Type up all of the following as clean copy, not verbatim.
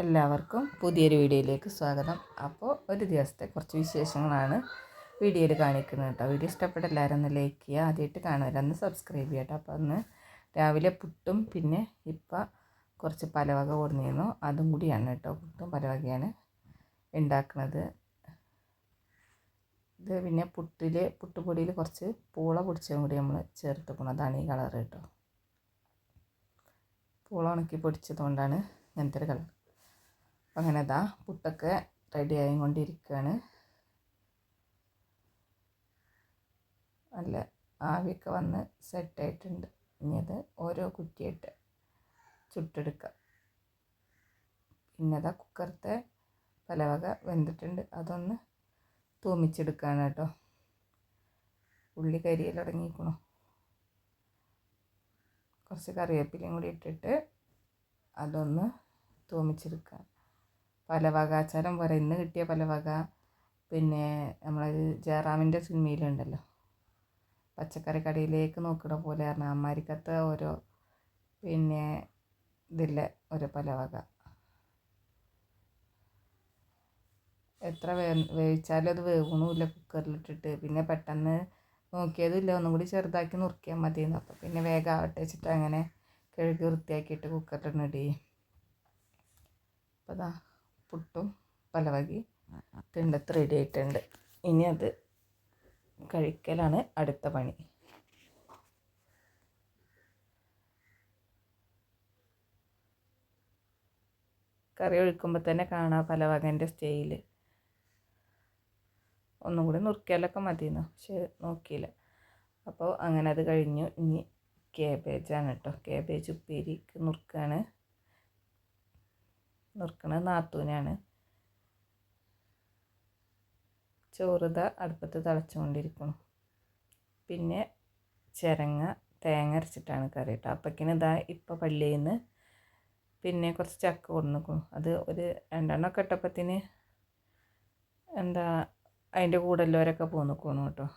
എല്ലാവർക്കും പുതിയൊരു വീഡിയോയിലേക്ക് സ്വാഗതം. അപ്പോൾ ഒരു ദിവസത്തെ കുറച്ച് വിശേഷങ്ങളാണ് വീഡിയോയിൽ കാണിക്കുന്നത് കേട്ടോ. വീഡിയോ ഇഷ്ടപ്പെട്ട എല്ലാവരും ഒന്ന് ലൈക്ക് ചെയ്യുക, ആദ്യമായിട്ട് കാണുന്നവരൊന്ന് സബ്സ്ക്രൈബ് ചെയ്യുക കേട്ടോ. അപ്പോൾ അന്ന് രാവിലെ പുട്ടും പിന്നെ ഇപ്പം കുറച്ച് പലവക കൊടുന്നിരുന്നു, അതും കൂടിയാണ് കേട്ടോ. പുട്ടും പലവകയാണ് ഉണ്ടാക്കുന്നത്. ഇത് പിന്നെ പുട്ടുപൊടിയിൽ കുറച്ച് പൂള പൊടിച്ചതും കൂടി നമ്മൾ ചേർത്ത് അതാണ് ഈ കളർ കേട്ടോ. പൂള ഉണക്കി പൊടിച്ചത് കൊണ്ടാണ് ഇങ്ങനത്തെ ഒരു കളർ. അങ്ങനെ ഇതാ പുട്ടൊക്കെ റെഡി ആയിക്കൊണ്ടിരിക്കുകയാണ്. നല്ല ആവിയൊക്കെ വന്ന് സെറ്റായിട്ടുണ്ട്. ഇനി അത് ഓരോ കുറ്റിയായിട്ട് ചുട്ടെടുക്കുക. പിന്നെ അതാ കുക്കറത്തെ പലവക വെന്തിട്ടുണ്ട്, അതൊന്ന് തൂമിച്ചെടുക്കുകയാണ് കേട്ടോ. ഉള്ളി കരിയിൽ തുടങ്ങിയിരിക്കണു. കുറച്ച് കറിവേപ്പിലയും കൂടി ഇട്ടിട്ട് അതൊന്ന് തൂമിച്ചെടുക്കുക. പലവക അച്ചാരം പോലെ ഇന്ന് കിട്ടിയ പലവക, പിന്നെ നമ്മൾ ജയറാമിൻ്റെ സിനിമയിലുണ്ടല്ലോ, പച്ചക്കറി കടയിലേക്ക് നോക്കുന്ന പോലെ പറഞ്ഞാൽ അമ്മാരിക്കത്തെ ഓരോ പിന്നെ ഇതില്ല ഓരോ പലവക. എത്ര വേവിച്ചാലും അത് വേവണമില്ല കുക്കറിലിട്ടിട്ട്. പിന്നെ പെട്ടെന്ന് നോക്കിയതില്ല, ഒന്നും കൂടി ചെറുതാക്കി നുറുക്കിയാൽ മതിയെന്ന്. അപ്പോൾ പിന്നെ വേഗം ആവട്ടെ വെച്ചിട്ട് അങ്ങനെ കഴുകി വൃത്തിയാക്കിയിട്ട് കുക്കറിലിടി. അപ്പോൾ അതാ പുട്ടും പലവകി തിണ്ടത്ത് റെഡി ആയിട്ടുണ്ട്. ഇനി അത് കഴിക്കലാണ് അടുത്ത പണി. കറി ഒഴിക്കുമ്പോൾ തന്നെ കാണാം പലവകൻ്റെ സ്റ്റൈൽ. ഒന്നും കൂടി നുറുക്കിയാലൊക്കെ മതിയെന്നു, പക്ഷെ നോക്കിയില്ല. അപ്പോൾ അങ്ങനെ അത് കഴിഞ്ഞു. ഇനി കേബേജാണ് കേട്ടോ. കേബേജ് ഉപ്പേരിക്ക് നുറുക്കണത് നാത്തൂനാണ്. ചോറുത അടുപ്പത്ത് തിളച്ചുകൊണ്ടിരിക്കണം. പിന്നെ ചിരങ്ങ തേങ്ങ അരച്ചിട്ടാണ് കറി കേട്ടോ. അപ്പക്കിന് ഇതാ ഇപ്പം പള്ളിയിൽ നിന്ന് പിന്നെ കുറച്ച് ചക്ക കൊണ്ടുവന്നിരിക്കണം. അത് ഒരു 2 എണ്ണമൊക്കെ ഇട്ടപ്പത്തിന് അതിൻ്റെ കൂടെ എല്ലാവരൊക്കെ പോന്നിക്കണം കേട്ടോ.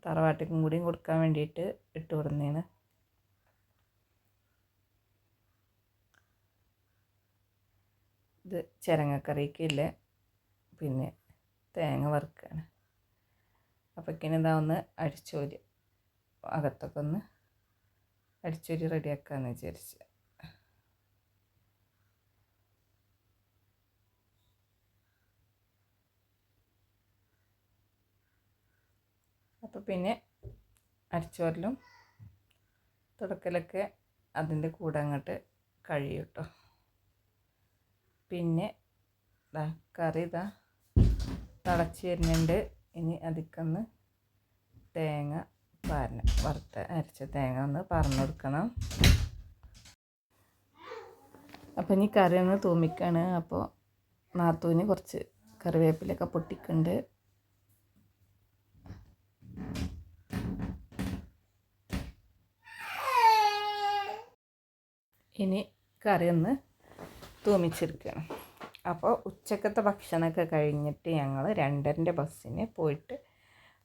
തറവാട്ടിക്കും കൂടിയും കൊടുക്കാൻ വേണ്ടിയിട്ട് ഇട്ട് കൊടുന്നതാണ്. ഇത് ചിരങ്ങക്കറിക്കില്ല, പിന്നെ തേങ്ങ വറുക്കുകയാണ്. അപ്പോഴേക്കിന് ഇതാ ഒന്ന് അടിച്ചോരി അകത്തൊക്കെ ഒന്ന് അടിച്ചോരി റെഡിയാക്കാമെന്ന് വിചാരിച്ച്. അപ്പോൾ പിന്നെ അടിച്ചോരലും തുടക്കലൊക്കെ അതിൻ്റെ കൂടെ അങ്ങോട്ട് കഴിയും കേട്ടോ. പിന്നെ കറി തിളച്ച് വരുന്നുണ്ട്. ഇനി അതിക്കൊന്ന് തേങ്ങ അരച്ച തേങ്ങ ഒന്ന് പറന്ന് കൊടുക്കണം. അപ്പം ഇനി കറി ഒന്ന് തൂമിക്കാണ്. അപ്പോൾ നാത്തൂന് കുറച്ച് കറിവേപ്പിലൊക്കെ പൊട്ടിക്കുന്നുണ്ട്. ഇനി കറി ഒന്ന് തൂമിച്ചെടുക്കുകയാണ്. അപ്പോൾ ഉച്ചക്കത്തെ ഭക്ഷണമൊക്കെ കഴിഞ്ഞിട്ട് ഞങ്ങൾ 2:30 ബസ്സിന് പോയിട്ട്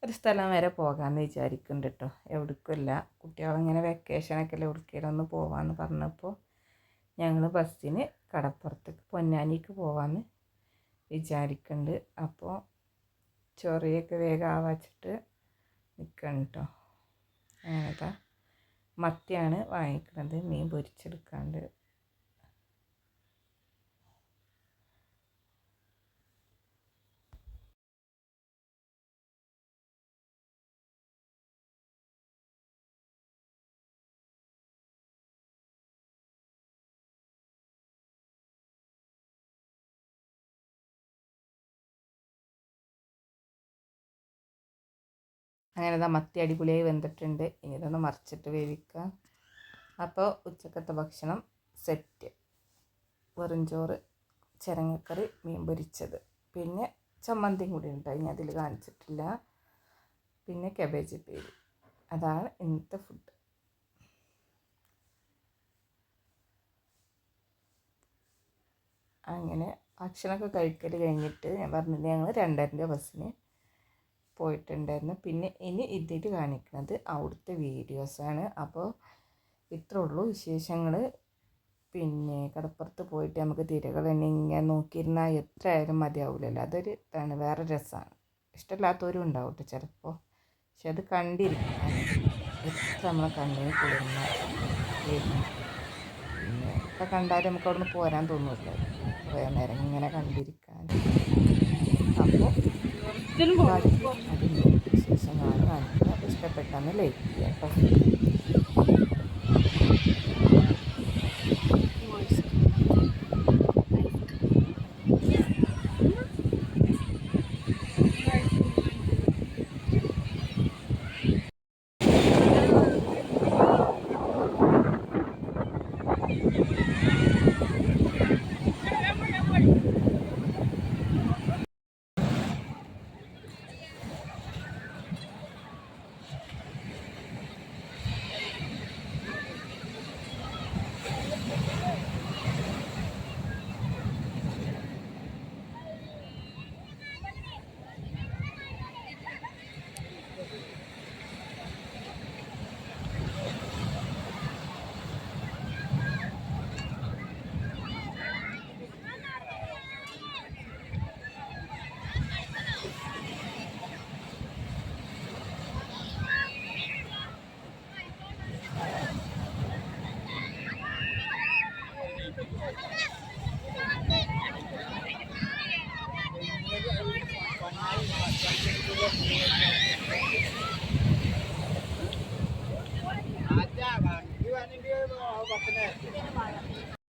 ഒരു സ്ഥലം വരെ പോകാമെന്ന് വിചാരിക്കുന്നുണ്ട് കേട്ടോ. എവിടേക്കുമില്ല, കുട്ടികളിങ്ങനെ വെക്കേഷനൊക്കെ അല്ലേ, എവിടേക്കെങ്കിലും ഒന്ന് പോകാമെന്ന് പറഞ്ഞപ്പോൾ ഞങ്ങൾ ബസ്സിന് കടപ്പുറത്തേക്ക് പൊന്നാനിക്ക് പോകാമെന്ന് വിചാരിക്കുന്നുണ്ട്. അപ്പോൾ ചൊറിയൊക്കെ വേഗം ആവാച്ചിട്ട് നിൽക്കണം കേട്ടോ. അങ്ങനത്തെ മത്തിയാണ് വാങ്ങിക്കുന്നത്, മീൻ പൊരിച്ചെടുക്കാണ്ട്. അങ്ങനെ മത്തി അടിപൊളിയായി വെന്തിട്ടുണ്ട്. ഇനി ഇതൊന്ന് മറിച്ചിട്ട് വേവിക്കാം. അപ്പോൾ ഉച്ചക്കത്തെ ഭക്ഷണം സെറ്റ്. വെറും ചോറ്, ചിരങ്ങക്കറി, മീൻ പൊരിച്ചത്, പിന്നെ ചമ്മന്തിയും കൂടി ഉണ്ട്, ഇനി അതിൽ കാണിച്ചിട്ടില്ല. പിന്നെ കാബേജ് ഉപ്പേരി. അതാണ് ഇന്നത്തെ ഫുഡ്. അങ്ങനെ ഭക്ഷണമൊക്കെ കഴിക്കൽ കഴിഞ്ഞിട്ട് ഞാൻ പറഞ്ഞില്ല, ഞങ്ങൾ 2:30 ബസ്സിന് പോയിട്ടുണ്ടായിരുന്നു. പിന്നെ ഇനി ഇതിൽ കാണിക്കുന്നത് അവിടുത്തെ വീഡിയോസാണ്. അപ്പോൾ ഇത്രേ ഉള്ളൂ വിശേഷങ്ങൾ. പിന്നെ കടപ്പുറത്ത് പോയിട്ട് നമുക്ക് തിരകൾ ഇങ്ങനെ നോക്കിയിരുന്നാൽ എത്ര ആയാലും മതിയാവില്ലല്ലോ. അതൊരു ഇതാണ്, വേറെ രസമാണ്. ഇഷ്ടമില്ലാത്തവരും ഉണ്ടാവും കേട്ടോ ചിലപ്പോൾ. പക്ഷെ അത് കണ്ടിരിക്കാൻ എത്ര നമ്മളെ കണ്ണിന് കുളിർന്ന പിന്നെ ഇപ്പം കണ്ടാലും നമുക്ക് അവിടെ നിന്ന് പോരാൻ തോന്നില്ല, കുറേ നേരം ഇങ്ങനെ കണ്ടിരിക്കാൻ. അപ്പോൾ അതിൻ്റെ വിശേഷങ്ങളാണ് കാണിക്കുന്നത്. അപ്പോൾ ഇഷ്ടപ്പെട്ടെന്ന് ലൈക്ക് ചെയ്യാം കേട്ടോ.